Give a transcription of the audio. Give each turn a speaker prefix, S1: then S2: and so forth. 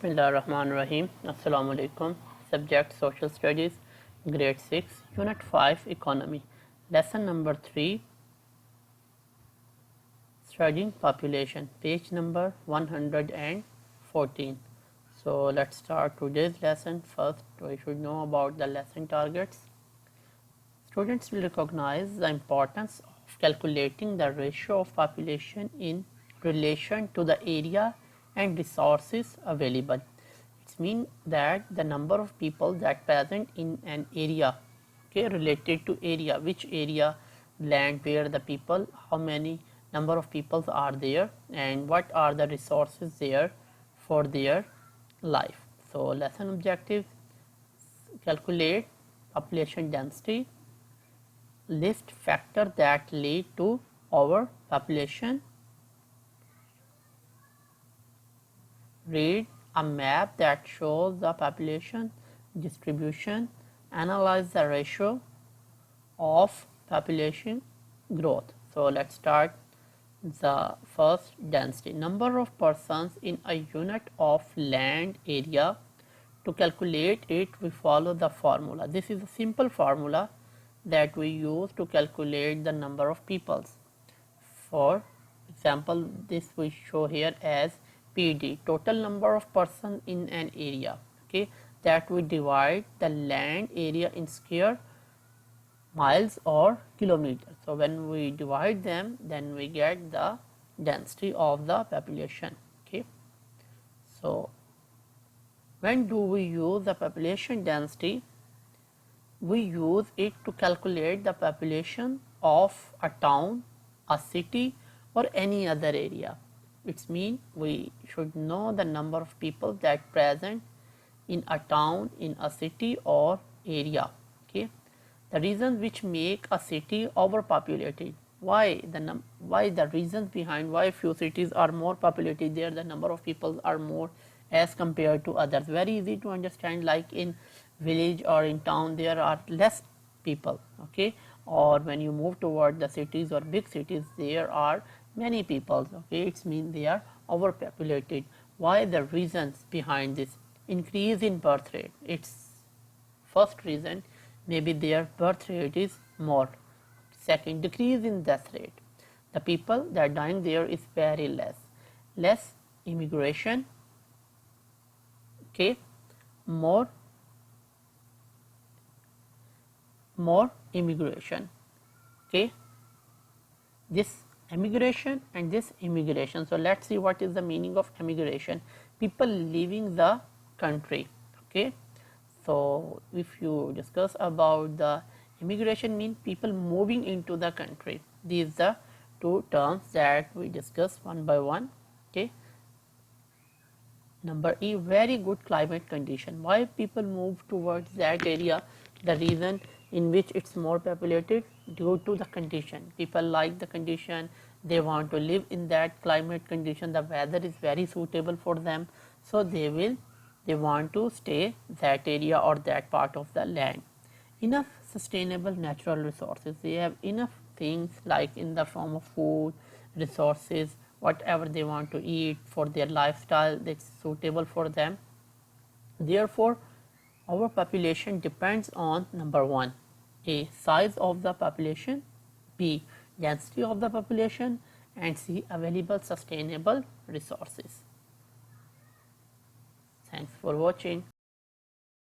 S1: Bismillahirrahmanirrahim. Assalamu alaikum. Subject Social Studies, Grade 6, Unit 5, Economy. Lesson number 3, Studying Population, page number 114. So let's start today's lesson. First, we should know about the lesson targets. Students will recognize the importance of calculating the ratio of population in relation to the area and resources available. It means that the number of people that present in an area, okay, related to area, which area, land, where the people, how many number of people are there, and what are the resources there for their life. So lesson objectives: calculate population density, list factors that lead to overpopulation, read a map that shows the population distribution, analyze the ratio of population growth. So let's start the first: density, number of persons in a unit of land area. To calculate it, we follow the formula. This is a simple formula that we use to calculate the number of peoples. For example, this we show here as PD, total number of person in an area, okay, that we divide the land area in square miles or kilometers. So when we divide them, then we get the density of the population. Okay, so when do we use the population density? We use it to calculate the population of a town, a city, or any other area. It means we should know the number of people that present in a town, in a city or area. Okay, the reasons which make a city overpopulated. Why the reasons behind why few cities are more populated, there the number of people are more as compared to others. Very easy to understand, like in village or in town there are less people, okay, or when you move toward the cities or big cities there are many people, okay, it means they are overpopulated. Why the reasons behind this? Increase in birth rate, its first reason, maybe their birth rate is more. Second, decrease in death rate, the people that are dying there is very less immigration, okay, more immigration, okay, this immigration and this immigration. So let's see what is the meaning of immigration: people leaving the country, okay. So if you discuss about the immigration, mean people moving into the country. These are two terms that we discuss one by one, okay. Number E, very good climate condition. Why people move towards that area? The reason in which it's more populated, due to the condition. People like the condition, they want to live in that climate condition, the weather is very suitable for them, so they want to stay that area or that part of the land. Enough sustainable natural resources, they have enough things like in the form of food, resources, whatever they want to eat for their lifestyle that's suitable for them. Therefore our population depends on number 1, A, size of the population, B, density of the population, and C, available sustainable resources. Thanks for watching.